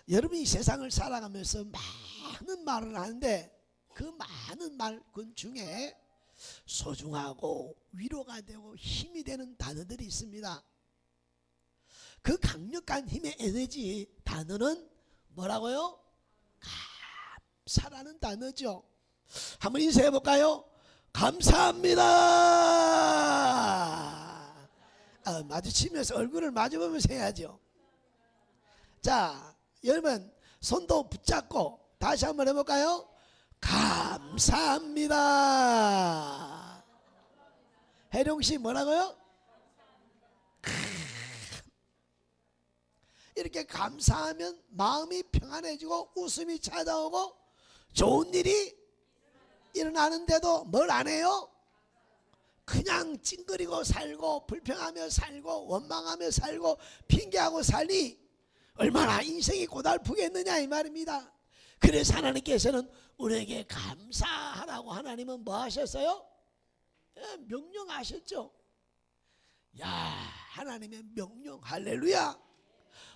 여러분이 세상을 살아가면서 많은 말을 하는데 그 많은 말 중에 소중하고 위로가 되고 힘이 되는 단어들이 있습니다. 그 강력한 힘의 에너지 단어는 뭐라고요? 감사라는 단어죠. 한번 인사해 볼까요? 감사합니다. 마주치면서 얼굴을 마주보면서 해야죠. 자, 여러분 손도 붙잡고 다시 한번 해볼까요? 감사합니다. 혜룡씨 뭐라고요? 이렇게 감사하면 마음이 평안해지고 웃음이 찾아오고 좋은 일이 일어나는데도 뭘 안 해요? 그냥 찡그리고 살고 불평하며 살고 원망하며 살고 핑계하고 살니 얼마나 인생이 고달프겠느냐 이 말입니다. 그래서 하나님께서는 우리에게 감사하라고 하나님은 뭐 하셨어요? 명령하셨죠. 야, 하나님의 명령 할렐루야.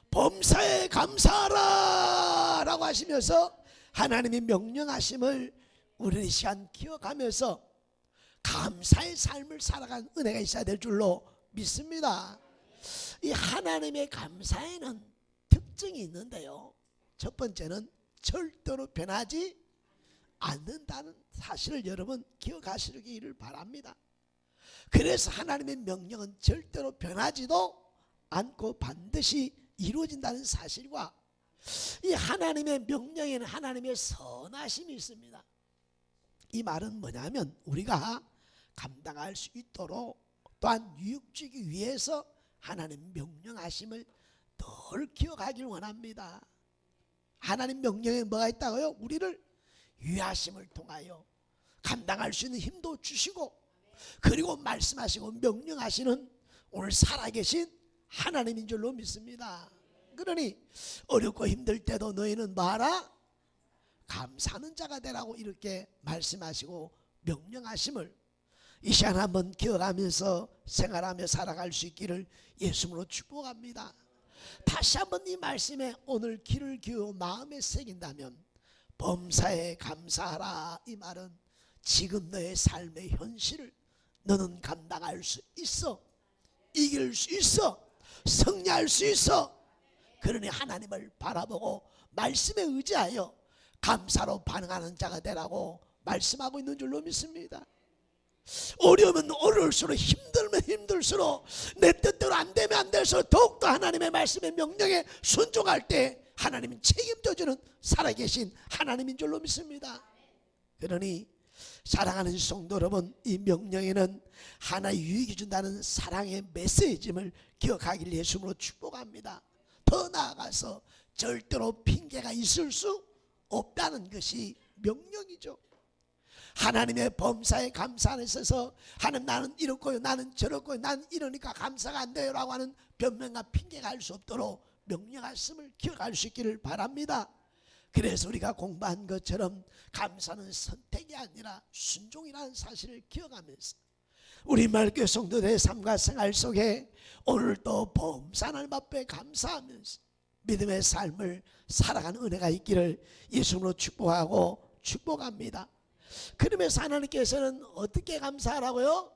범사에 감사하라 라고 하시면서 하나님의 명령하심을 우리는 이 시간 기억하면서 감사의 삶을 살아간 은혜가 있어야 될 줄로 믿습니다. 이 하나님의 감사에는 특징이 있는데요, 첫 번째는 절대로 변하지 않는다는 사실을 여러분 기억하시기를 바랍니다. 그래서 하나님의 명령은 절대로 변하지도 않고 반드시 이루어진다는 사실과 이 하나님의 명령에는 하나님의 선하심이 있습니다. 이 말은 뭐냐면 우리가 감당할 수 있도록 또한 유익주기 위해서 하나님 명령하심을 늘 기억하길 원합니다. 하나님 명령에 뭐가 있다고요? 우리를 위하심을 통하여 감당할 수 있는 힘도 주시고, 그리고 말씀하시고 명령하시는 오늘 살아계신 하나님인 줄로 믿습니다. 그러니 어렵고 힘들 때도 너희는 뭐하라? 감사하는 자가 되라고 이렇게 말씀하시고 명령하심을 이 시간 한번 기억하면서 생활하며 살아갈 수 있기를 예수님으로 축복합니다. 다시 한번 이 말씀에 오늘 귀를 기울여 마음에 새긴다면 범사에 감사하라, 이 말은 지금 너의 삶의 현실을 너는 감당할 수 있어, 이길 수 있어, 승리할 수 있어. 그러니 하나님을 바라보고 말씀에 의지하여 감사로 반응하는 자가 되라고 말씀하고 있는 줄로 믿습니다. 어려우면 어려울수록, 힘들면 힘들수록, 내 뜻대로 안 되면 안 될수록 더욱더 하나님의 말씀의 명령에 순종할 때 하나님은 책임져주는 살아계신 하나님인 줄로 믿습니다. 그러니 사랑하는 성도 여러분, 이 명령에는 하나의 유익이 준다는 사랑의 메시지임을 기억하기를 예수님으로 축복합니다. 더 나아가서 절대로 핑계가 있을 수 없다는 것이 명령이죠. 하나님의 범사에 감사 안에 있어서 하나님 나는 이렇고요, 나는 저렇고요, 나는 이러니까 감사가 안 돼요 라고 하는 변명과 핑계가 할 수 없도록 명령하심을 기억할 수 있기를 바랍니다. 그래서 우리가 공부한 것처럼 감사는 선택이 아니라 순종이라는 사실을 기억하면서 우리 말교회 성도들의 삶과 생활 속에 오늘도 범사 날 앞에 감사하면서 믿음의 삶을 살아가는 은혜가 있기를 예수님으로 축복하고 축복합니다. 그러면서 하나님께서는 어떻게 감사하라고요?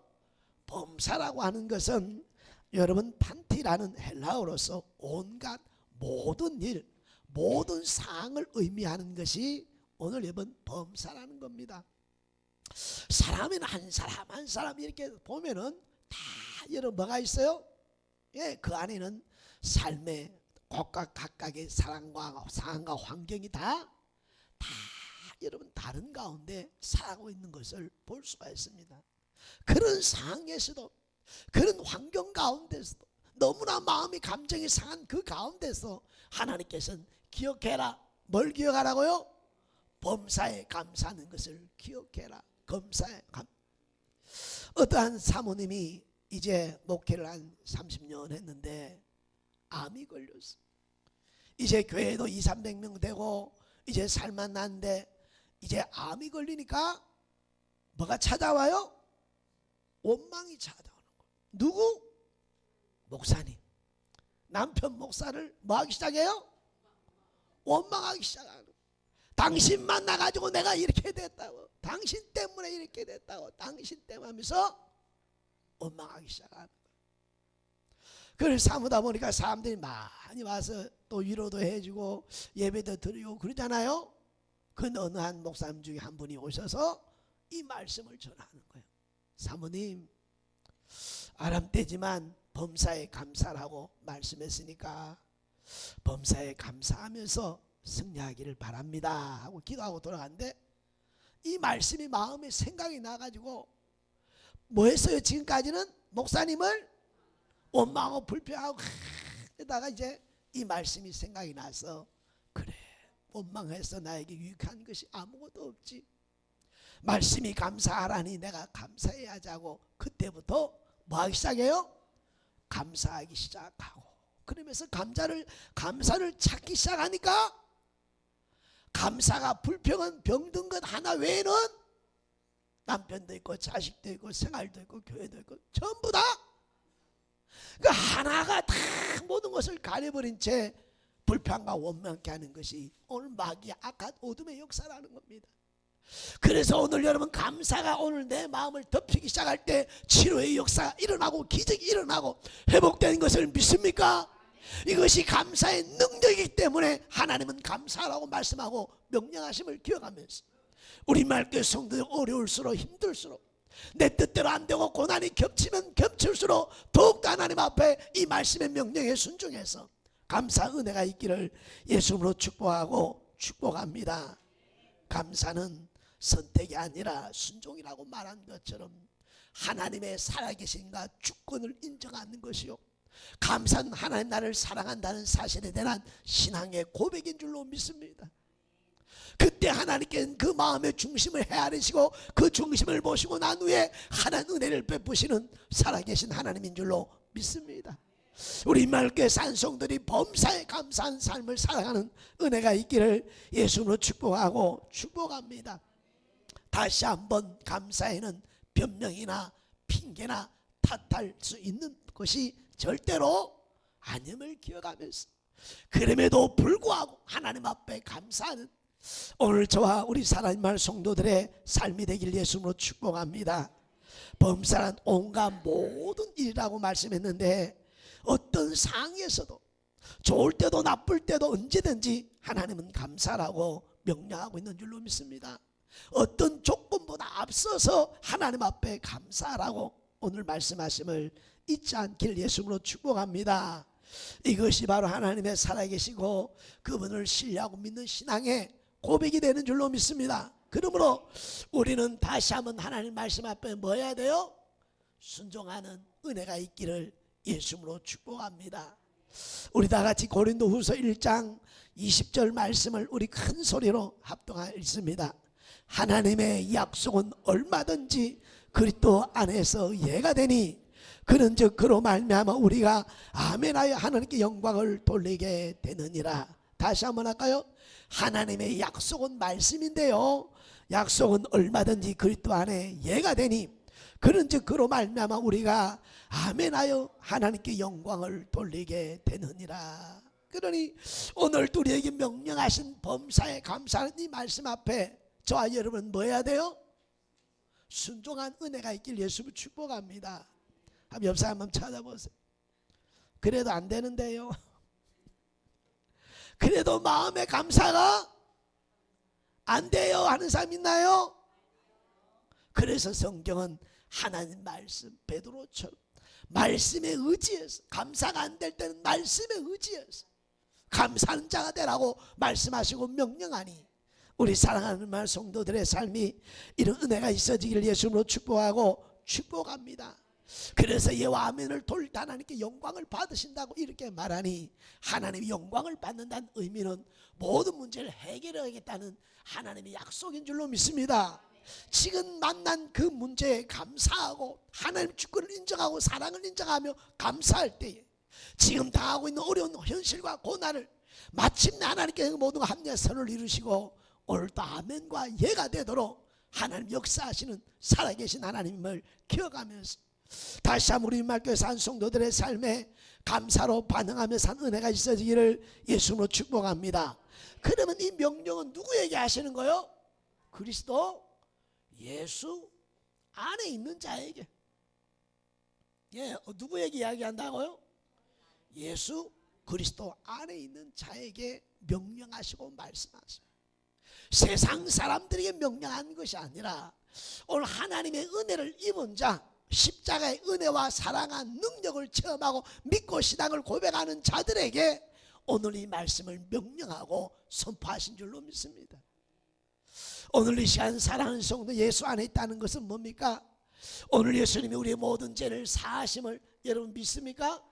범사라고 하는 것은 여러분 판티라는 헬라어로서 온갖 모든 일, 모든 사항을 의미하는 것이 오늘 여러분 범사라는 겁니다. 사람은 한 사람 한 사람 이렇게 보면은 다 여러분 뭐가 있어요? 예, 그 안에는 삶의 각각 각각의 사랑과 상황과 환경이 다 여러분 다른 가운데 살아가고 있는 것을 볼 수가 있습니다. 그런 상황에서도, 그런 환경 가운데서도, 너무나 마음이 감정이 상한 그 가운데서 하나님께서는 기억해라. 뭘 기억하라고요? 범사에 감사하는 것을 기억해라. 검사에 어떠한 사모님이 이제 목회를 한 30년 했는데 암이 걸렸어. 이제 교회도 200~300명 되고 이제 살만 났는데 이제 암이 걸리니까 뭐가 찾아와요? 원망이 찾아오는 거예요. 누구? 목사님. 남편 목사를 뭐 하기 시작해요? 원망하기 시작하는 거예요. 당신 만나가지고 내가 이렇게 됐다고, 당신 때문에 이렇게 됐다고, 당신 때문에 하면서 원망하기 시작하는 거예요. 그걸 사무다 보니까 사람들이 많이 와서 또 위로도 해주고 예배도 드리고 그러잖아요. 그 어느 한 목사님 중에 한 분이 오셔서 이 말씀을 전하는 거예요. 사모님, 아람 때지만 범사에 감사라고 말씀했으니까 범사에 감사하면서 승리하기를 바랍니다 하고 기도하고 돌아갔는데, 이 말씀이 마음에 생각이 나가지고 뭐 했어요? 지금까지는 목사님을 원망하고 불평하고 그러다가 이제 이 말씀이 생각이 나서, 그래, 원망해서 나에게 유익한 것이 아무것도 없지, 말씀이 감사하라니 내가 감사해야지 하고 그때부터 뭐 하기 시작해요? 감사하기 시작하고, 그러면서 감사를 찾기 시작하니까 감사가 불평은 병든 것 하나 외에는 남편도 있고 자식도 있고 생활도 있고 교회도 있고 전부 다 그 하나가 다 모든 것을 가려버린 채 불평과 원망케 하는 것이 오늘 마귀의 악한 어둠의 역사라는 겁니다. 그래서 오늘 여러분, 감사가 오늘 내 마음을 덮이기 시작할 때 치료의 역사가 일어나고 기적이 일어나고 회복되는 것을 믿습니까? 이것이 감사의 능력이기 때문에 하나님은 감사라고 말씀하고 명령하심을 기억하면서 우리말교회 성도들 어려울수록 힘들수록 내 뜻대로 안 되고 고난이 겹치면 겹칠수록 더욱더 하나님 앞에 이 말씀의 명령에 순종해서 감사 은혜가 있기를 예수님으로 축복하고 축복합니다. 감사는 선택이 아니라 순종이라고 말한 것처럼 하나님의 살아계신과 주권을 인정하는 것이요, 감사는 하나님 나를 사랑한다는 사실에 대한 신앙의 고백인 줄로 믿습니다. 그때 하나님께는 그 마음의 중심을 헤아리시고 그 중심을 보시고 난 후에 하나님 은혜를 베푸시는 살아계신 하나님인 줄로 믿습니다. 우리 말교회 산성들이 범사에 감사한 삶을 살아가는 은혜가 있기를 예수님으로 축복하고 축복합니다. 다시 한번 감사에는 변명이나 핑계나 탓할 수 있는 것이 절대로 아님을 기억하면서, 그럼에도 불구하고 하나님 앞에 감사하는 오늘 저와 우리 사랑하는 성도들의 삶이 되길 예수님으로 축복합니다. 범사란 온갖 모든 일이라고 말씀했는데, 어떤 상황에서도 좋을 때도 나쁠 때도 언제든지 하나님은 감사라고 명령하고 있는 줄로 믿습니다. 어떤 조건보다 앞서서 하나님 앞에 감사라고 오늘 말씀하심을 잊지 않길 예수님으로 축복합니다. 이것이 바로 하나님의 살아계시고 그분을 신뢰하고 믿는 신앙의 고백이 되는 줄로 믿습니다. 그러므로 우리는 다시 한번 하나님 말씀 앞에 뭐 해야 돼요? 순종하는 은혜가 있기를 예수님으로 축복합니다. 우리 다 같이 고린도후서 1장 20절 말씀을 우리 큰 소리로 합동하여 읽습니다. 하나님의 약속은 얼마든지 그리스도 안에서 예가 되니 그런즉 그로 말미암아 우리가 아멘하여 하나님께 영광을 돌리게 되느니라. 다시 한번 할까요? 하나님의 약속은 말씀인데요, 약속은 얼마든지 그리스도 안에 예가 되니 그런즉 그로 말미암아 우리가 아멘하여 하나님께 영광을 돌리게 되느니라. 그러니 오늘 우리에게 명령하신 범사에 감사하는 이 말씀 앞에 저와 여러분 뭐 해야 돼요? 순종한 은혜가 있길 예수를 축복합니다. 한번 옆 사람 한번 찾아보세요. 그래도 안 되는데요, 그래도 마음의 감사가 안 돼요 하는 사람 있나요? 그래서 성경은 하나님 말씀, 베드로처럼 말씀에 의지해서, 감사가 안 될 때는 말씀에 의지해서 감사하는 자가 되라고 말씀하시고 명령하니 우리 사랑하는 말 성도들의 삶이 이런 은혜가 있어지기를 예수님으로 축복하고 축복합니다. 그래서 예와 아멘을 돌릴 때 하나님께 영광을 받으신다고 이렇게 말하니, 하나님이 영광을 받는다는 의미는 모든 문제를 해결하겠다는 하나님의 약속인 줄로 믿습니다. 지금 만난 그 문제에 감사하고 하나님 주권을 인정하고 사랑을 인정하며 감사할 때에 지금 당하고 있는 어려운 현실과 고난을 마침내 하나님께 모든 합리화 선을 이루시고 오늘도 아멘과 예가 되도록 하나님 역사하시는 살아계신 하나님을 기억하면서 다시 한번 우리 말교회 산 성도들의 삶에 감사로 반응하며 산 은혜가 있어지기를 예수로 축복합니다. 그러면 이 명령은 누구에게 하시는 거요? 그리스도 예수 안에 있는 자에게. 예, 누구에게 이야기한다고요? 예수 그리스도 안에 있는 자에게 명령하시고 말씀하십니다. 세상 사람들에게 명령한 것이 아니라 오늘 하나님의 은혜를 입은 자, 십자가의 은혜와 사랑한 능력을 체험하고 믿고 신앙을 고백하는 자들에게 오늘 이 말씀을 명령하고 선포하신 줄로 믿습니다. 오늘 이 시간 사랑하는 성도 예수 안에 있다는 것은 뭡니까? 오늘 예수님이 우리의 모든 죄를 사하심을 여러분 믿습니까?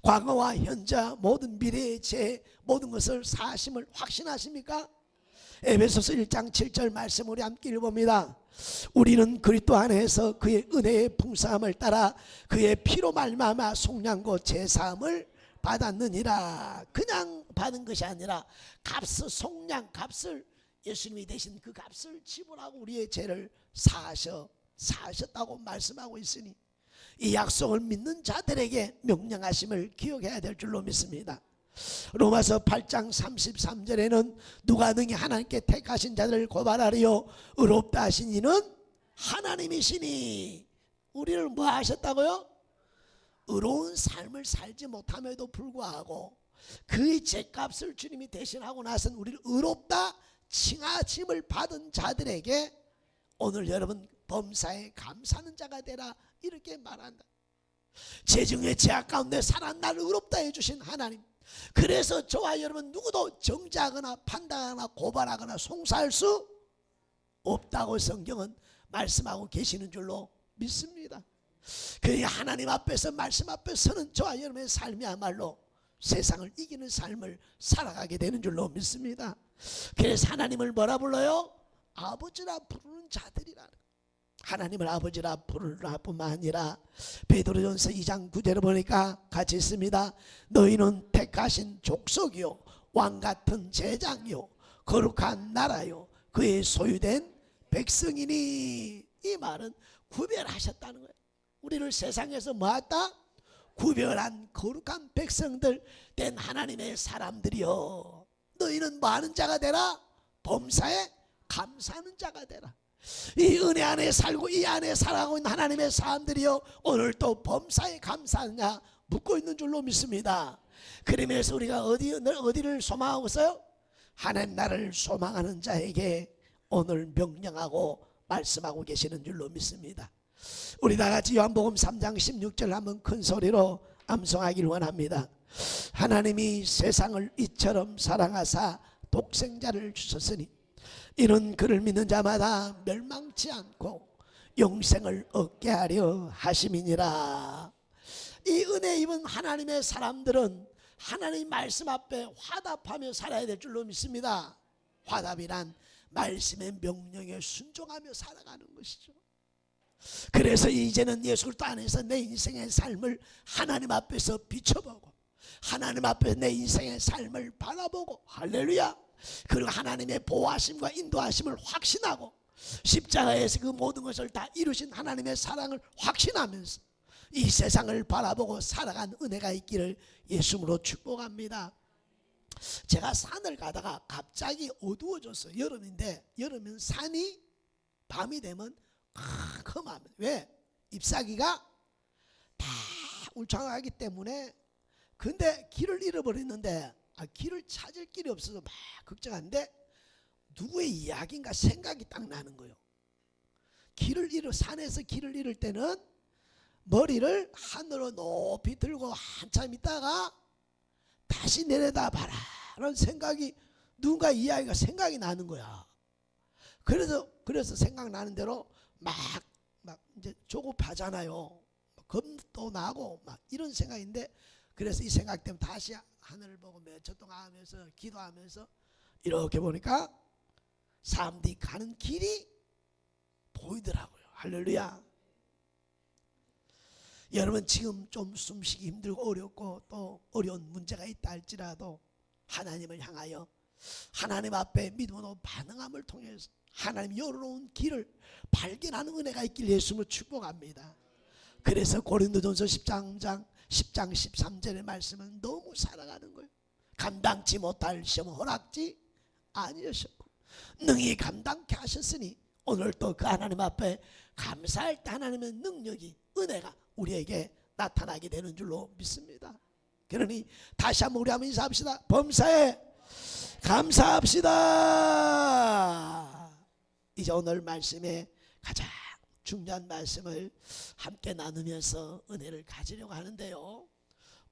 과거와 현재 모든 미래의 죄 모든 것을 사하심을 확신하십니까? 에베소서 1장 7절 말씀 우리 함께 읽어봅니다. 우리는 그리스도 안에서 그의 은혜의 풍성함을 따라 그의 피로 말미암아 속량고 제사함을 받았느니라. 그냥 받은 것이 아니라 값을, 속량 값을, 예수님이 대신 그 값을 지불하고 우리의 죄를 사하셨다고 말씀하고 있으니 이 약속을 믿는 자들에게 명령하심을 기억해야 될 줄로 믿습니다. 로마서 8장 33절에는 누가 능히 하나님께 택하신 자들을 고발하리요 의롭다 하신 이는 하나님이시니. 우리를 뭐 하셨다고요? 의로운 삶을 살지 못함에도 불구하고 그의 죄값을 주님이 대신하고 나선 우리를 의롭다 칭하심을 받은 자들에게 오늘 여러분 범사에 감사하는 자가 되라 이렇게 말한다. 죄중에 죄악 가운데 살아 나를 의롭다 해주신 하나님, 그래서 저와 여러분 누구도 정죄하거나 판단하거나 고발하거나 송사할 수 없다고 성경은 말씀하고 계시는 줄로 믿습니다. 그 하나님 앞에서 말씀 앞에 서는 저와 여러분의 삶이야말로 세상을 이기는 삶을 살아가게 되는 줄로 믿습니다. 그래서 하나님을 뭐라 불러요? 아버지라 부르는 자들이라. 하나님을 아버지라 부르라 뿐만 아니라 베드로전서 2장 9절을 보니까 같이 있습니다. 너희는 택하신 족속이요 왕같은 제장이요 거룩한 나라요 그의 소유된 백성이니. 이 말은 구별하셨다는 거예요. 우리를 세상에서 뭐했다? 구별한 거룩한 백성들 된 하나님의 사람들이요 너희는 뭐하는 자가 되라? 범사에 감사하는 자가 되라. 이 은혜 안에 살고 이 안에 살아가고 있는 하나님의 사람들이요 오늘 또 범사에 감사하냐 묻고 있는 줄로 믿습니다. 그러면서 우리가 어디를 소망하고 있어요? 하나님 나라를 소망하는 자에게 오늘 명령하고 말씀하고 계시는 줄로 믿습니다. 우리 다같이 요한복음 3장 16절 한번 큰 소리로 암송하기를 원합니다. 하나님이 세상을 이처럼 사랑하사 독생자를 주셨으니 이는 그를 믿는 자마다 멸망치 않고 영생을 얻게 하려 하심이니라. 이 은혜 입은 하나님의 사람들은 하나님 말씀 앞에 화답하며 살아야 될 줄로 믿습니다. 화답이란 말씀의 명령에 순종하며 살아가는 것이죠. 그래서 이제는 예수 그리스도 안에서 내 인생의 삶을 하나님 앞에서 비춰보고 하나님 앞에서 내 인생의 삶을 바라보고 할렐루야, 그리고 하나님의 보호하심과 인도하심을 확신하고 십자가에서 그 모든 것을 다 이루신 하나님의 사랑을 확신하면서 이 세상을 바라보고 살아간 은혜가 있기를 예수님으로 축복합니다. 제가 산을 가다가 갑자기 어두워졌어요. 여름인데 여름은 산이 밤이 되면 컴컴합니다. 왜? 잎사귀가 다 울창하기 때문에. 근데 길을 잃어버렸는데 길을 찾을 길이 없어서 막 걱정하는데 누구의 이야기인가 생각이 딱 나는 거예요. 산에서 길을 잃을 때는 머리를 하늘로 높이 들고 한참 있다가 다시 내려다봐라 라는 생각이, 누군가 이야기가 생각이 나는 거야. 그래서 생각나는 대로 막 이제 조급하잖아요. 겁도 나고 막 이런 생각인데, 그래서 이 생각 때문에 다시 하늘을 보고 몇 초 동안 하면서 기도하면서 이렇게 보니까 사람들이 가는 길이 보이더라고요. 할렐루야. 여러분 지금 좀 숨쉬기 힘들고 어렵고 또 어려운 문제가 있다 할지라도 하나님을 향하여 하나님 앞에 믿음으로 반응함을 통해서 하나님 열어놓은 길을 발견하는 은혜가 있길 예수님을 축복합니다. 그래서 고린도전서 10장 13절의 말씀을 너무 사랑하는 거예요. 감당치 못할 시험은 허락지 아니하셨고 능히 감당케 하셨으니 오늘 또 그 하나님 앞에 감사할 때 하나님의 능력이, 은혜가 우리에게 나타나게 되는 줄로 믿습니다. 그러니 다시 한번 우리 한번 인사합시다. 범사에 감사합시다. 이제 오늘 말씀에 가장 중요한 말씀을 함께 나누면서 은혜를 가지려고 하는데요,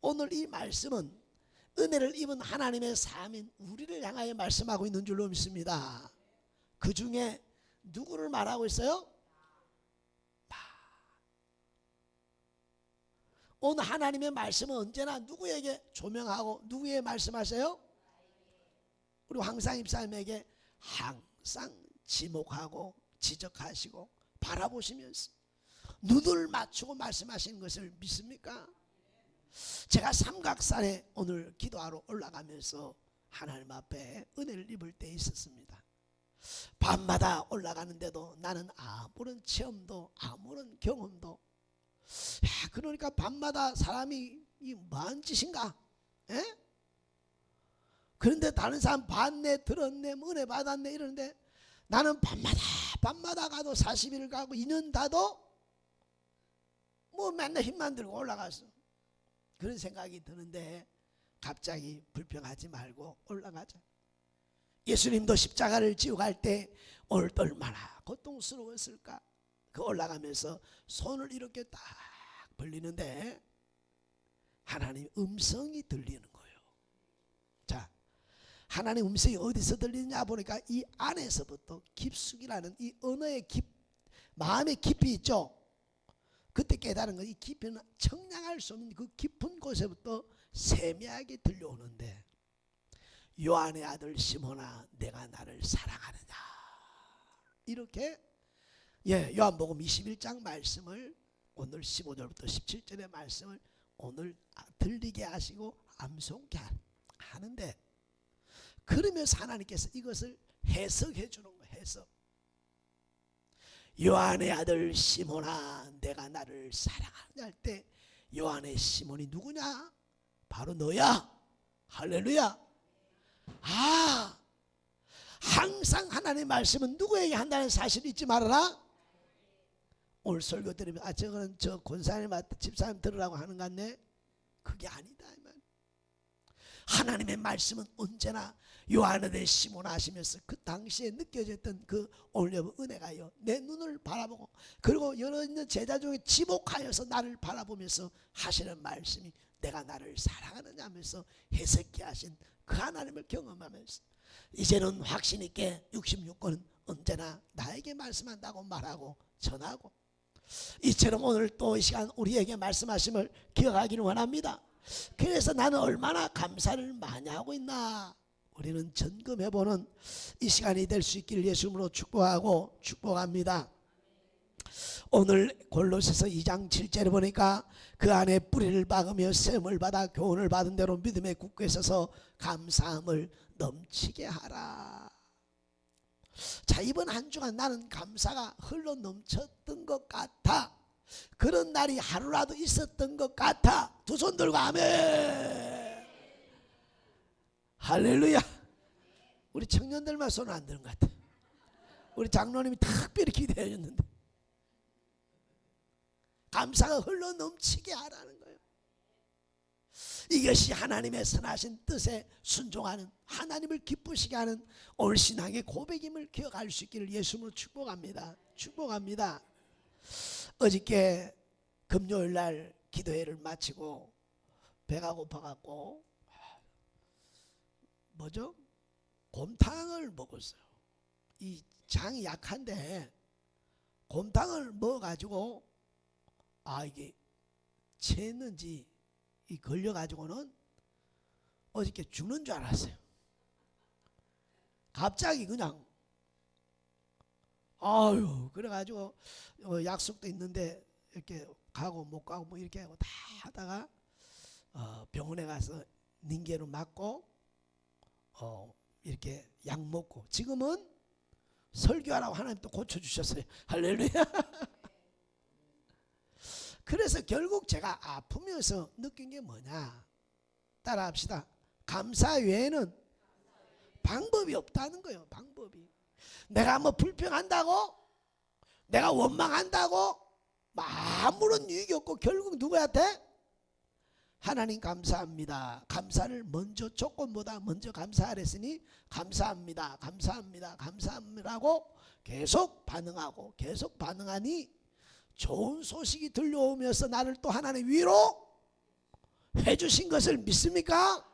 오늘 이 말씀은 은혜를 입은 하나님의 사람인 우리를 향하여 말씀하고 있는 줄로 믿습니다. 그 중에 누구를 말하고 있어요? 오늘 하나님의 말씀은 언제나 누구에게 조명하고 누구에게 말씀하세요? 우리 황상 입사님에게 항상 지목하고 지적하시고 바라보시면서 눈을 맞추고 말씀하시는 것을 믿습니까? 제가 삼각산에 오늘 기도하러 올라가면서 하나님 앞에 은혜를 입을 때 있었습니다. 밤마다 올라가는데도 나는 아무런 체험도 아무런 경험도, 그러니까 밤마다 밤이 뭐한 짓인가? 에? 그런데 다른 사람 봤네, 들었네, 은혜 받았네 이러는데 나는 밤마다 가도 40일 가고 2년 다도 뭐 맨날 힘만 들고 올라갔어. 그런 생각이 드는데 갑자기 불평하지 말고 올라가자. 예수님도 십자가를 지고 갈 때 오늘 얼마나 고통스러웠을까. 그 올라가면서 손을 이렇게 딱 벌리는데 하나님 음성이 들리는 거예요. 자, 하나님 음성이 어디서 들리느냐 보니까 이 안에서부터 깊숙이라는 이 언어의 마음의 깊이 있죠. 그때 깨달은 거, 이 깊이는 청량할 수 없는 그 깊은 곳에부터 세미하게 들려오는데, 요한의 아들 시몬아 내가 나를 사랑하느냐, 이렇게 요한복음 21장 말씀을 오늘 15절부터 17절의 말씀을 오늘 들리게 하시고 암송케 하는데, 그러면서 하나님께서 이것을 해석해 주는 거예요. 해석. 요한의 아들 시몬아 내가 나를 사랑하느냐 할 때 요한의 시몬이 누구냐? 바로 너야. 할렐루야. 항상 하나님의 말씀은 누구에게 한다는 사실을 잊지 말아라. 오늘 설교 들으면 저거는 저 권사님 집사님 들으라고 하는 것 같네. 그게 아니다 이 말. 하나님의 말씀은 언제나 요한의 시몬 하시면서 그 당시에 느껴졌던 그 오늘 은혜가요, 내 눈을 바라보고 그리고 여러 있는 제자 중에 지목하여서 나를 바라보면서 하시는 말씀이 내가 나를 사랑하느냐 하면서 해석해 하신 그 하나님을 경험하면서 이제는 확신 있게 66권은 언제나 나에게 말씀한다고 말하고 전하고, 이처럼 오늘 또 이 시간 우리에게 말씀하심을 기억하기를 원합니다. 그래서 나는 얼마나 감사를 많이 하고 있나 우리는 점검해보는 이 시간이 될 수 있기를 예수님으로 축복하고 축복합니다. 오늘 골로새서 2장 7절에 보니까 그 안에 뿌리를 박으며 셈을 받아 교훈을 받은 대로 믿음에 굳게 서서 감사함을 넘치게 하라. 자, 이번 한 주간 나는 감사가 흘러 넘쳤던 것 같아. 그런 날이 하루라도 있었던 것 같아. 두 손 들고 아멘. 할렐루야. 우리 청년들만 손 안 드는 것 같아. 우리 장로님이 특별히 기대해 줬는데 감사가 흘러 넘치게 하라는 거예요. 이것이 하나님의 선하신 뜻에 순종하는, 하나님을 기쁘시게 하는 올 신앙의 고백임을 기억할 수 있기를 예수님으로 축복합니다. 축복합니다. 어저께 금요일 날 기도회를 마치고 배가 고파갖고 곰탕을 먹었어요. 이 장이 약한데 곰탕을 먹어가지고 이게 체했는지 이 걸려가지고는 어저께 죽는 줄 알았어요. 갑자기 그냥 그래가지고 약속도 있는데 이렇게 가고 못 가고 뭐 이렇게 하고 다 하다가 병원에 가서 닌게로 맞고 이렇게 약 먹고 지금은 설교하라고 하나님 또 고쳐주셨어요. 할렐루야. 그래서 결국 제가 아프면서 느낀 게 뭐냐, 따라합시다. 감사 외에는 방법이 없다는 거예요. 방법이. 내가 뭐 불평한다고, 내가 원망한다고 아무런 유익이 없고 결국 누구한테? 하나님 감사합니다. 감사를 먼저, 조건보다 먼저 감사하랬으니 감사합니다, 감사합니다, 감사합니다라고 계속 반응하고 계속 반응하니 좋은 소식이 들려오면서 나를 또 하나님 위로 해주신 것을 믿습니까?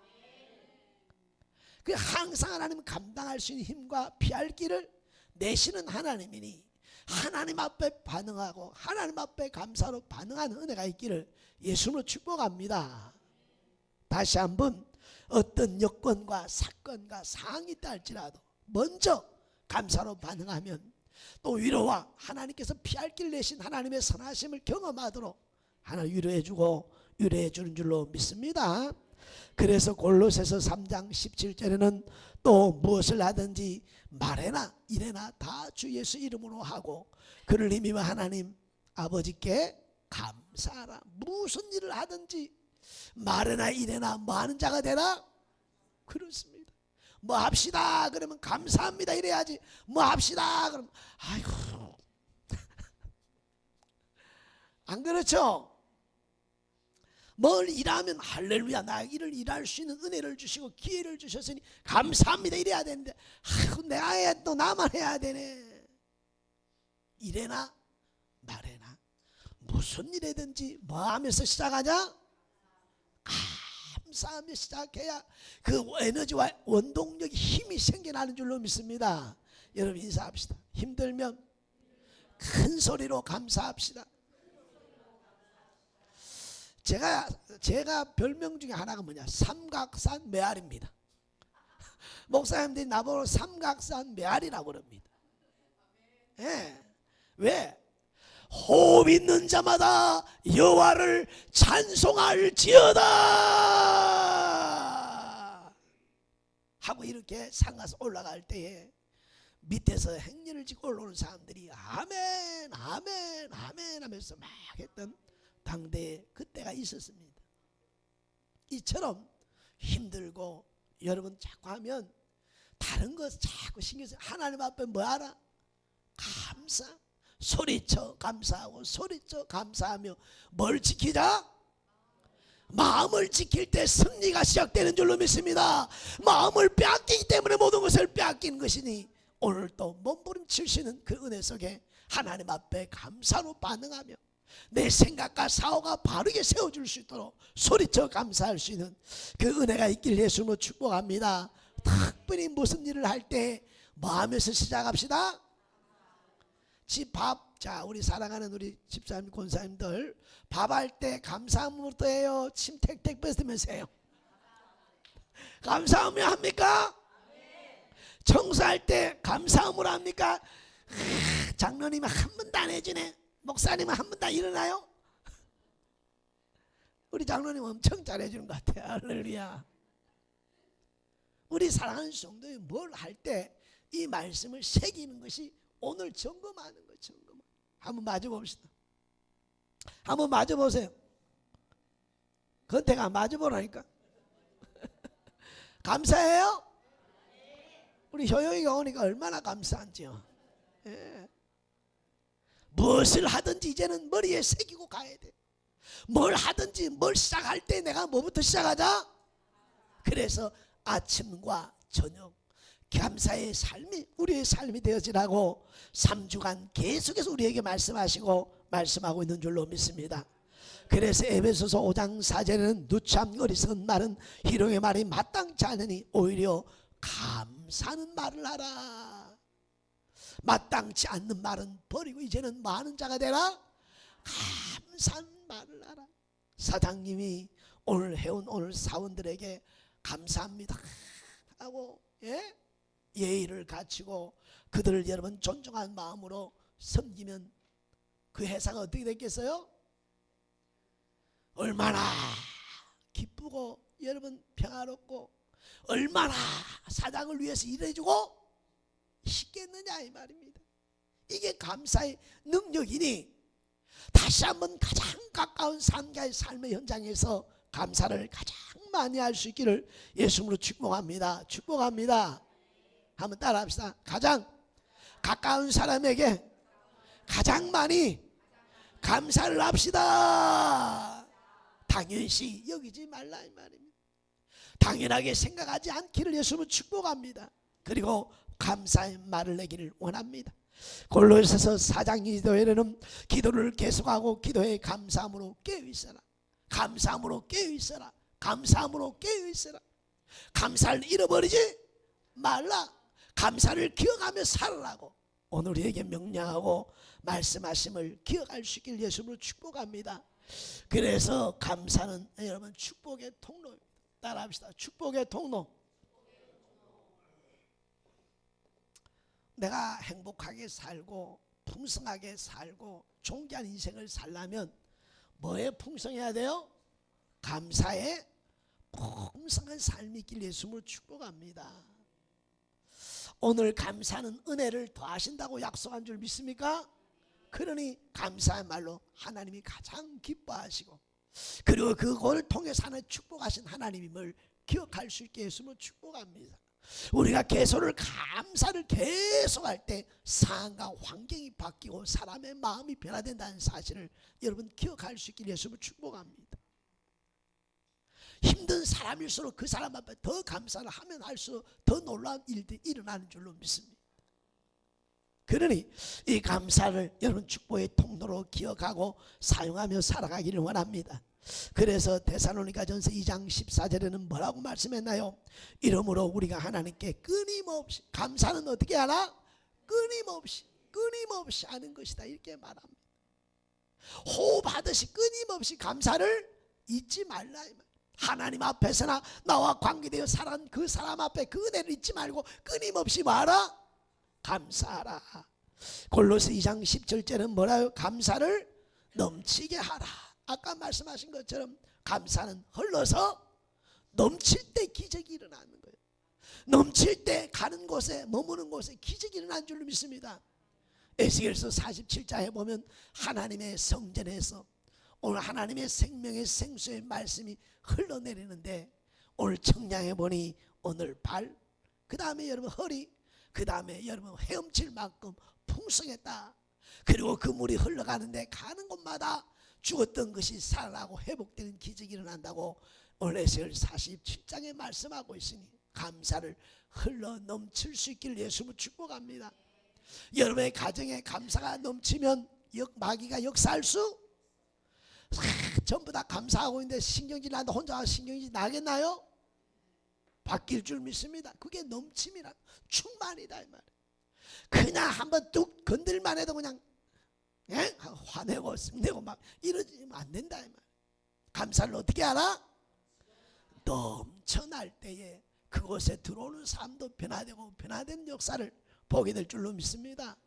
그 항상 하나님 감당할 수 있는 힘과 피할 길을 내시는 하나님이니 하나님 앞에 반응하고 하나님 앞에 감사로 반응하는 은혜가 있기를 예수님으로 축복합니다. 다시 한번 어떤 여건과 사건과 상황이 있다 할지라도 먼저 감사로 반응하면 또 위로와 하나님께서 피할 길 내신 하나님의 선하심을 경험하도록 하나님 위로해주고 위로해주는 줄로 믿습니다. 그래서 골로새서 3장 17절에는 또 무엇을 하든지 말해나 이래나 다 주 예수 이름으로 하고 그를 힘입어 하나님 아버지께 감사하라. 무슨 일을 하든지 말해나 이래나 뭐 하는 자가 되라. 그렇습니다. 뭐 합시다 그러면 감사합니다 이래야지. 뭐 합시다 그러면 아이고 안 그렇죠? 뭘 일하면 할렐루야 나 일을 일할 수 있는 은혜를 주시고 기회를 주셨으니 감사합니다 이래야 되는데 아이고 내가 해 또 나만 해야 되네. 이래나 말해나 무슨 일이든지 뭐 하면서 시작하자? 감사하며 시작해야 그 에너지와 원동력이 힘이 생겨나는 줄로 믿습니다. 여러분 인사합시다. 힘들면 큰 소리로 감사합시다. 제가 별명 중에 하나가 뭐냐, 삼각산 메아리입니다. 목사님들이 나보고 삼각산 메아리라고 그럽니다. 예. 왜? 호흡 있는 자마다 여호와를 찬송할지어다 하고 이렇게 상가서 올라갈 때에 밑에서 행렬을 지고 올라오는 사람들이 아멘 아멘 아멘 하면서 막 했던 당대에 그때가 있었습니다. 이처럼 힘들고 여러분 자꾸 하면 다른 것 자꾸 신경 쓰고 하나님 앞에 뭐 하라? 감사. 소리쳐 감사하고 소리쳐 감사하며 뭘 지키자? 마음을 지킬 때 승리가 시작되는 줄로 믿습니다. 마음을 빼앗기기 때문에 모든 것을 빼앗기는 것이니 오늘 또 몸부림치시는 그 은혜 속에 하나님 앞에 감사로 반응하며 내 생각과 사고가 바르게 세워줄 수 있도록 소리쳐 감사할 수 있는 그 은혜가 있길 예수님으로 축복합니다. 특별히 무슨 일을 할 때 뭐 하면서 시작합시다? 밥, 자 우리 사랑하는 우리 집사님 권사님들 밥할 때 감사함으로부터 해요? 침 택택 뱉으면서 해요? 감사하며 합니까? 청소할 때 감사함으로 합니까? 장로님은 한 번도 안 해주네. 목사님은 한 번도 안 일어나요? 우리 장로님 엄청 잘해주는 것 같아요. 할렐루야. 우리 사랑하는 성도에 뭘 할 때 이 말씀을 새기는 것이 오늘 점검하는 거예요. 점검. 한번 맞아봅시다. 한번 맞아보세요. 건태가 맞아보라니까. 감사해요? 우리 효영이가 오니까 얼마나 감사한지요. 예. 무엇을 하든지 이제는 머리에 새기고 가야 돼. 뭘 하든지 뭘 시작할 때 내가 뭐부터 시작하자? 그래서 아침과 저녁 감사의 삶이 우리의 삶이 되어지라고 3주간 계속해서 우리에게 말씀하고 있는 줄로 믿습니다. 그래서 에베소서 5장 4절에는 누참 어리석은 말은 희롱의 말이 마땅치 않으니 오히려 감사하는 말을 하라. 마땅치 않는 말은 버리고 이제는 많은 자가 되라. 감사한 말을 하라. 사장님이 오늘 해온 오늘 사원들에게 감사합니다 하고 예의를 갖추고 그들을 여러분 존중한 마음으로 섬기면 그 회사가 어떻게 됐겠어요? 얼마나 기쁘고 여러분 평화롭고 얼마나 사장을 위해서 일해주고 싶겠느냐 이 말입니다. 이게 감사의 능력이니 다시 한번 가장 가까운 삶과의 삶의 현장에서 감사를 가장 많이 할 수 있기를 예수님으로 축복합니다. 축복합니다. 한번 따라합시다. 가장 가까운 사람에게 가장 많이 감사를 합시다. 당연시 여기지 말라 이 말입니다. 당연하게 생각하지 않기를 예수님은 축복합니다. 그리고 감사의 말을 내기를 원합니다. 골로새서 4장 2절에는 기도를 계속하고 기도에 감사함으로 깨어있어라. 감사함으로 깨어있어라. 감사함으로 깨어있어라. 감사를 잃어버리지 말라. 감사를 기억하며 살아라고 오늘 우리에게 명령하고 말씀하심을 기억할 수 있길 예수님으로 축복합니다. 그래서 감사는 여러분 축복의 통로입니다. 따라합시다. 축복의 통로. 내가 행복하게 살고 풍성하게 살고 존귀한 인생을 살려면 뭐에 풍성해야 돼요? 감사에 풍성한 삶이 있길 예수님을 축복합니다. 오늘 감사는 은혜를 더하신다고 약속한 줄 믿습니까? 그러니 감사의 말로 하나님이 가장 기뻐하시고 그리고 그걸 통해서 하나님 축복하신 하나님임을 기억할 수 있게 예수님을 축복합니다. 우리가 감사를 계속할 때 상황과 환경이 바뀌고 사람의 마음이 변화된다는 사실을 여러분 기억할 수 있길 예수님을 축복합니다. 힘든 사람일수록 그 사람 앞에 더 감사를 하면 할수록 더 놀라운 일들이 일어나는 줄로 믿습니다. 그러니 이 감사를 여러분 축복의 통로로 기억하고 사용하며 살아가기를 원합니다. 그래서 데살로니가전서 2장 14절에는 뭐라고 말씀했나요? 이러므로 우리가 하나님께 끊임없이 감사는 어떻게 하나? 끊임없이 하는 것이다 이렇게 말합니다. 호흡하듯이 끊임없이 감사를 잊지 말라. 하나님 앞에서나 나와 관계되어 살아간 그 사람 앞에 그 은혜를 잊지 말고 끊임없이 말아 감사하라. 골로새 2장 17절은 뭐라요? 감사를 넘치게 하라. 아까 말씀하신 것처럼 감사는 흘러서 넘칠 때 기적이 일어나는 거예요. 넘칠 때 가는 곳에 머무는 곳에 기적이 일어나는 줄로 믿습니다. 에스겔서 47장에 보면 하나님의 성전에서 오늘 하나님의 생명의 생수의 말씀이 흘러내리는데 오늘 청량해 보니 오늘 발, 그 다음에 여러분 허리, 그 다음에 여러분 헤엄칠 만큼 풍성했다. 그리고 그 물이 흘러가는데 가는 곳마다 죽었던 것이 살아나고 회복되는 기적이 일어난다고 오늘 에스겔 47장에 말씀하고 있으니 감사를 흘러 넘칠 수 있기를 예수님을 축복합니다. 여러분의 가정에 감사가 넘치면 마귀가 역사할 수 전부 다 감사하고 있는데 신경질 나는데 혼자 신경질 나겠나요? 바뀔 줄 믿습니다. 그게 넘침이라 충만이다 이 말이에요. 그냥 한번 뚝 건들만 해도 그냥 화내고 승내고 막 이러지면 안 된다 이 말이에요. 감사를 어떻게 하라? 넘쳐날 때에 그곳에 들어오는 사람도 변화되고 변화된 역사를 보게 될 줄로 믿습니다.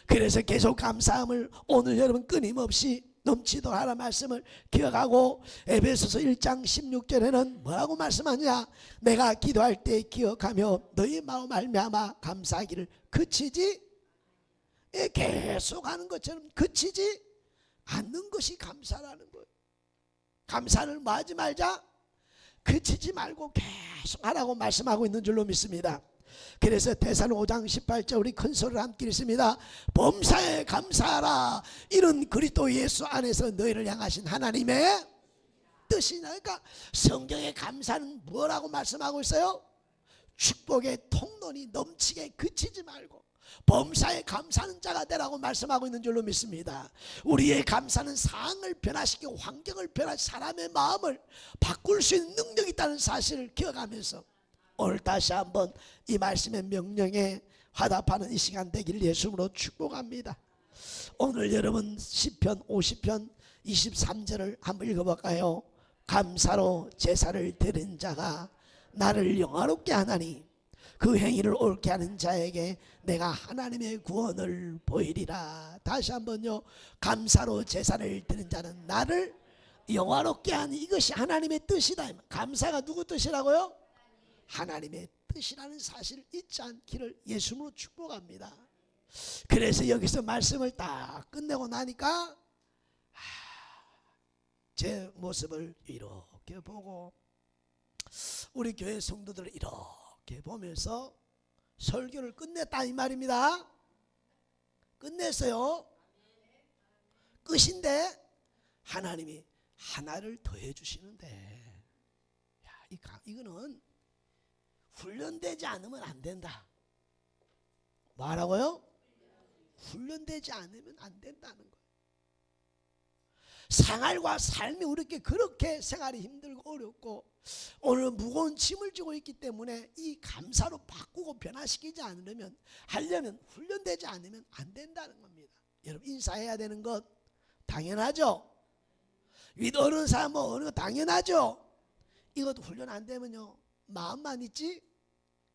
그래서 계속 감사함을 오늘 여러분 끊임없이 넘치도록 하라 말씀을 기억하고 에베소서 1장 16절에는 뭐라고 말씀하냐? 내가 기도할 때 기억하며 너희 마음 말미암아 감사하기를 그치지 계속하는 것처럼 그치지 않는 것이 감사라는 거예요. 감사를 뭐 하지 말자? 그치지 말고 계속 하라고 말씀하고 있는 줄로 믿습니다. 그래서 데살로니가 5장 18절 우리 큰 소리를 함께 읽습니다. 범사에 감사하라. 이런 그리스도 예수 안에서 너희를 향하신 하나님의 뜻이냐. 그러니까 성경의 감사는 뭐라고 말씀하고 있어요? 축복의 통로니 넘치게 그치지 말고 범사에 감사하는 자가 되라고 말씀하고 있는 줄로 믿습니다. 우리의 감사는 상황을 변화시키고 환경을 변화시키고 사람의 마음을 바꿀 수 있는 능력이 있다는 사실을 기억하면서 오늘 다시 한번 이 말씀의 명령에 화답하는 이 시간 되기를 예수님으로 축복합니다. 오늘 여러분 시편 50편 23절을 한번 읽어볼까요? 감사로 제사를 드린 자가 나를 영화롭게 하나니 그 행위를 옳게 하는 자에게 내가 하나님의 구원을 보이리라. 다시 한번요. 감사로 제사를 드린 자는 나를 영화롭게 하니 이것이 하나님의 뜻이다. 감사가 누구 뜻이라고요? 하나님의 뜻이라는 사실을 잊지 않기를 예수님으로 축복합니다. 그래서 여기서 말씀을 딱 끝내고 나니까 제 모습을 이렇게 보고 우리 교회 성도들을 이렇게 보면서 설교를 끝냈다 이 말입니다. 끝냈어요. 끝인데 하나님이 하나를 더해 주시는데, 야, 이거는 훈련되지 않으면 안 된다. 뭐라고요? 훈련되지 않으면 안 된다는 거예요. 생활과 삶이 우리께 그렇게 생활이 힘들고 어렵고 오늘 무거운 짐을 지고 있기 때문에 이 감사로 바꾸고 변화시키지 않으려면, 하려면 훈련되지 않으면 안 된다는 겁니다. 여러분, 인사해야 되는 것 당연하죠. 윗 어른 사람 뭐 어느 거 당연하죠. 이것도 훈련 안 되면요, 마음만 있지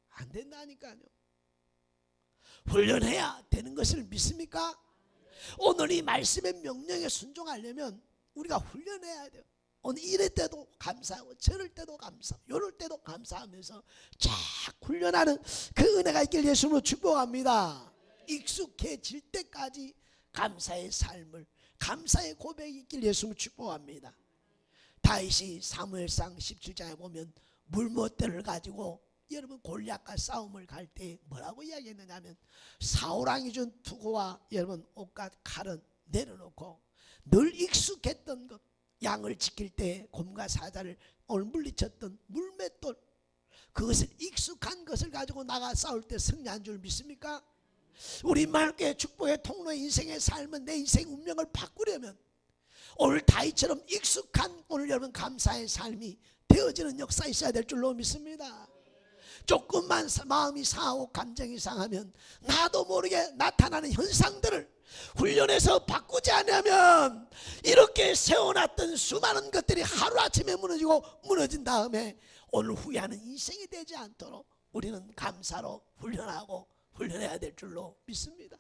안 된다니까요. 훈련해야 되는 것을 믿습니까? 오늘 이 말씀의 명령에 순종하려면 우리가 훈련해야 돼요. 오늘 이럴 때도 감사하고 저럴 때도 감사하고 요럴 때도 감사하면서 쫙 훈련하는 그 은혜가 있길 예수님으로 축복합니다. 익숙해질 때까지 감사의 삶을, 감사의 고백이 있길 예수님으로 축복합니다. 다윗이 사무엘상 17장에 보면 물못대를 가지고 여러분 골리앗과 싸움을 갈 때 뭐라고 이야기했느냐면, 사울왕이 준 투구와 여러분 옷과 칼은 내려놓고 늘 익숙했던 것, 양을 지킬 때 곰과 사자를 오늘 물리쳤던 물맷돌, 그것을 익숙한 것을 가지고 나가 싸울 때 승리한 줄 믿습니까? 우리 마을교회 축복의 통로의 인생의 삶은, 내 인생 운명을 바꾸려면 오늘 다윗처럼 익숙한 오늘 여러분 감사의 삶이 되어지는 역사 있어야 될 줄로 믿습니다. 조금만 마음이 상하고 감정이 상하면 나도 모르게 나타나는 현상들을 훈련해서 바꾸지 않으면 이렇게 세워놨던 수많은 것들이 하루아침에 무너지고 무너진 다음에 오늘 후회하는 인생이 되지 않도록 우리는 감사로 훈련하고 훈련해야 될 줄로 믿습니다.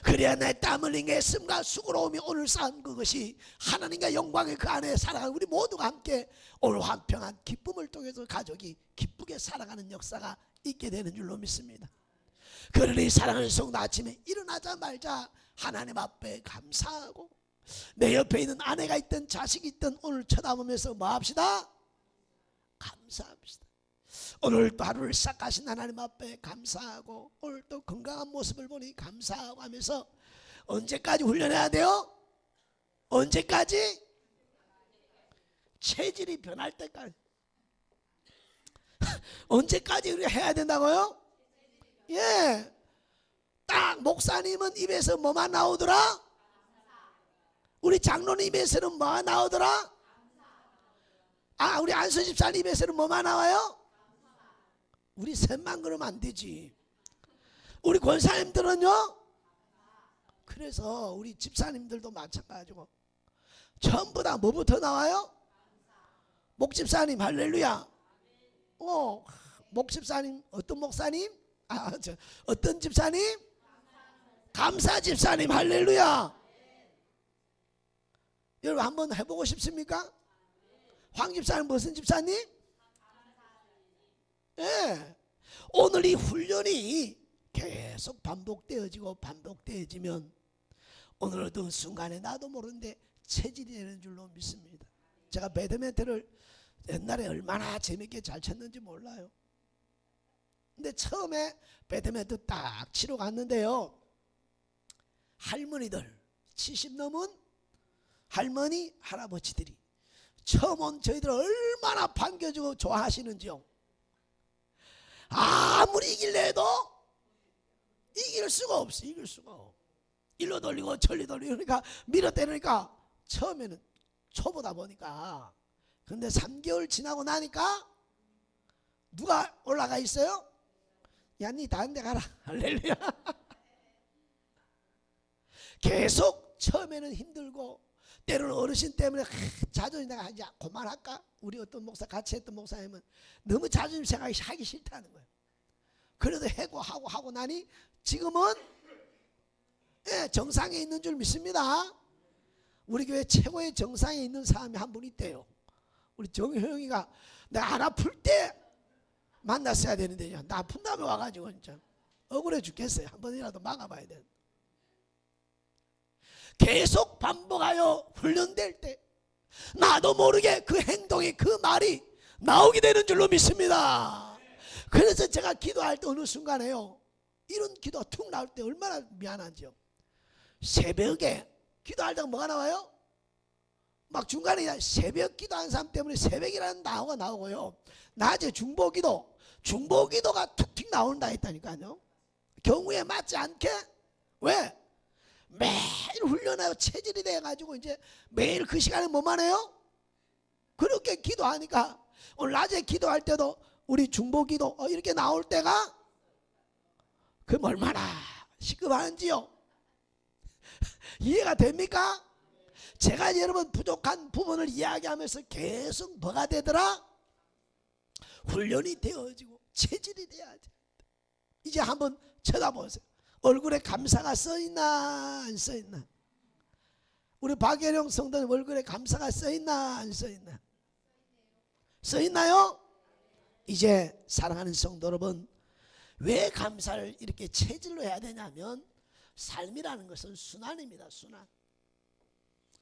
그래야 내 땀 흘린 애씀과 수고로움이 오늘 쌓은 그것이 하나님과 영광의 그 안에 살아가는 우리 모두가 함께 오늘 화평한 기쁨을 통해서 가족이 기쁘게 살아가는 역사가 있게 되는 줄로 믿습니다. 그러니 사랑하는 성도, 아침에 일어나자마자 하나님 앞에 감사하고 내 옆에 있는 아내가 있든 자식이 있든 오늘 쳐다보면서 뭐 합시다? 감사합시다. 오늘 또 하루를 시작하신 하나님 앞에 감사하고 오늘 또 건강한 모습을 보니 감사하고 하면서 언제까지 훈련해야 돼요? 언제까지? 체질이 변할 때까지. 언제까지 우리가 해야 된다고요? 예. 딱 목사님은 입에서 뭐만 나오더라? 우리 장로님 입에서는 뭐가 나오더라? 우리 안수 집사님 입에서는 뭐만 나와요? 우리 셋만 그러면 안 되지. 우리 권사님들은요? 그래서 우리 집사님들도 마찬가지고 전부 다 뭐부터 나와요? 목집사님 할렐루야. 목집사님, 어떤 목사님? 어떤 집사님? 감사 집사님 할렐루야. 여러분 한번 해보고 싶습니까? 황 집사님 무슨 집사님? 예. 오늘 이 훈련이 계속 반복되어지면 오늘 어떤 순간에 나도 모르는데 체질이 되는 줄로 믿습니다. 제가 배드민턴을 옛날에 얼마나 재밌게 잘 쳤는지 몰라요. 근데 처음에 배드민턴 딱 치러 갔는데요, 할머니들 70 넘은 할머니 할아버지들이 처음 온 저희들 얼마나 반겨주고 좋아하시는지요. 아무리 이길래 해도 이길 수가 없어. 이길 수가 없어. 일로 돌리고 저리 돌리고 그러니까 밀어대니까 처음에는 초보다 보니까. 근데 3개월 지나고 나니까 누가 올라가 있어요? 야, 니 다른 데 가라. 할렐루야. 계속 처음에는 힘들고 때로는 어르신 때문에 자존심 내가 이제 그만할까? 우리 어떤 목사 같이 했던 목사님은 너무 자존심 생각이 하기 싫다는 거예요. 그래도 하고 나니 지금은 정상에 있는 줄 믿습니다. 우리 교회 최고의 정상에 있는 사람이 한 분 있대요. 우리 정효영이가 내가 안 아플 때 만났어야 되는데 나 아픈 다음에 와가지고 진짜 억울해 죽겠어요. 한 번이라도 막아봐야 돼. 계속 반복하여 훈련될 때 나도 모르게 그 행동이 그 말이 나오게 되는 줄로 믿습니다. 그래서 제가 기도할 때 어느 순간에요, 이런 기도가 툭 나올 때 얼마나 미안한지요. 새벽에 기도할 때 뭐가 나와요? 막 중간에 새벽 기도하는 사람 때문에 새벽이라는 단어가 나오고요, 낮에 중보기도가 툭툭 나온다 했다니까요. 경우에 맞지 않게. 왜? 매일 훈련하고 체질이 돼가지고 이제 매일 그 시간에 뭐만 해요? 그렇게 기도하니까 오늘 낮에 기도할 때도 우리 중보기도 이렇게 나올 때가 그럼 얼마나 시급한지요. 이해가 됩니까? 제가 여러분 부족한 부분을 이야기하면서 계속 뭐가 되더라? 훈련이 되어지고 체질이 돼야지. 이제 한번 쳐다보세요. 얼굴에 감사가 써있나 안 써있나? 우리 박예령 성도님 얼굴에 감사가 써있나 안 써있나? 써있나요? 이제 사랑하는 성도 여러분, 왜 감사를 이렇게 체질로 해야 되냐면, 삶이라는 것은 순환입니다. 순환.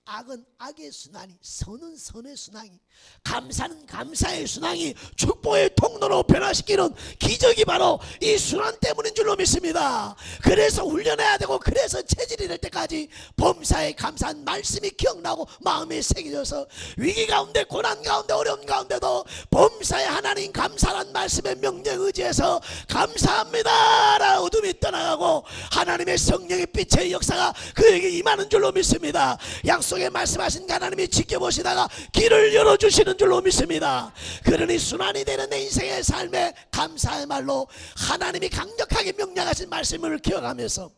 악은 악의 순환이, 선은 선의 순환이, 감사는 감사의 순환이 축복의 통로로 변화시키는 기적이 바로 이 순환 때문인 줄로 믿습니다. 그래서 훈련해야 되고, 그래서 체질이 될 때까지 범사에 감사한 말씀이 기억나고 마음에 새겨져서 위기 가운데, 고난 가운데, 어려움 가운데도 범사에 하나님 감사란 말씀의 명령 의지해서 감사합니다 라는 어둠이 떠나가고 하나님의 성령의 빛의 역사가 그에게 임하는 줄로 믿습니다. 약속의 말씀하신 하나님이 지켜보시다가 길을 열어주시는 줄로 믿습니다. 그러니 순환이 되는 내 인생의 삶에 감사의 말로 하나님이 강력하게 명령하신 말씀을 기억하면서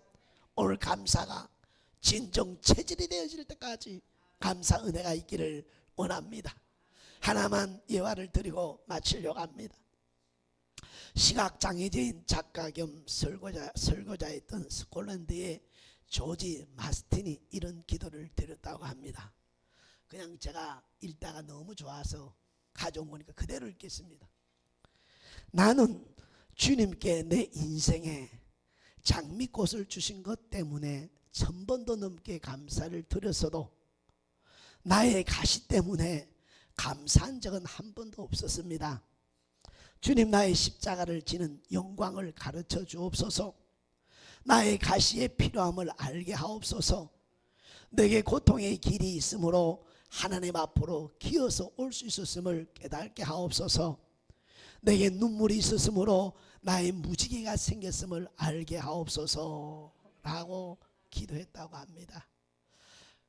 오늘 감사가 진정 체질이 되어질 때까지 감사 은혜가 있기를 원합니다. 하나만 예화를 드리고 마치려고 합니다. 시각장애자인 작가 겸 설교자였던 스콜랜드의 조지 마스틴이 이런 기도를 드렸다고 합니다. 그냥 제가 읽다가 너무 좋아서 가져온 거니까 그대로 읽겠습니다. 나는 주님께 내 인생에 장미꽃을 주신 것 때문에 1000번도 넘게 감사를 드렸어도 나의 가시 때문에 감사한 적은 한 번도 없었습니다. 주님, 나의 십자가를 지는 영광을 가르쳐 주옵소서. 나의 가시의 필요함을 알게 하옵소서. 내게 고통의 길이 있으므로 하나님 앞으로 기어서 올 수 있었음을 깨닫게 하옵소서. 내게 눈물이 있었으므로 나의 무지개가 생겼음을 알게 하옵소서 라고 기도했다고 합니다.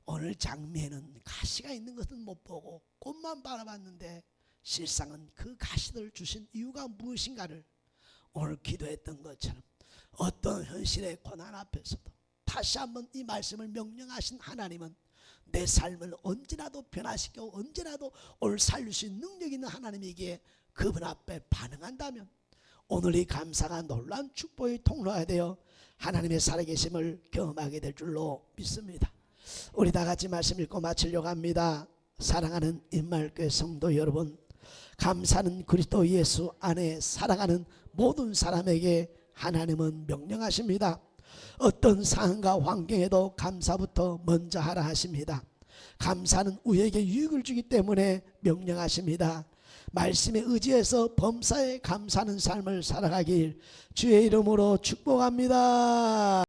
오늘 장미에는 가시가 있는 것은 못 보고 꽃만 바라봤는데 실상은 그 가시들을 주신 이유가 무엇인가를 오늘 기도했던 것처럼 어떤 현실의 고난 앞에서도 다시 한번 이 말씀을 명령하신 하나님은 내 삶을 언제라도 변화시키고 언제라도 오늘 살릴 수 있는 능력 있는 하나님에게 그분 앞에 반응한다면 오늘 이 감사가 놀라운 축복의 통로가 되어 하나님의 살아계심을 경험하게 될 줄로 믿습니다. 우리 다 같이 말씀 읽고 마치려고 합니다. 사랑하는 임마을교회 성도 여러분, 감사는 그리스도 예수 안에 살아가는 모든 사람에게 하나님은 명령하십니다. 어떤 상황과 환경에도 감사부터 먼저 하라 하십니다. 감사는 우리에게 유익을 주기 때문에 명령하십니다. 말씀에 의지해서 범사에 감사하는 삶을 살아가길 주의 이름으로 축복합니다.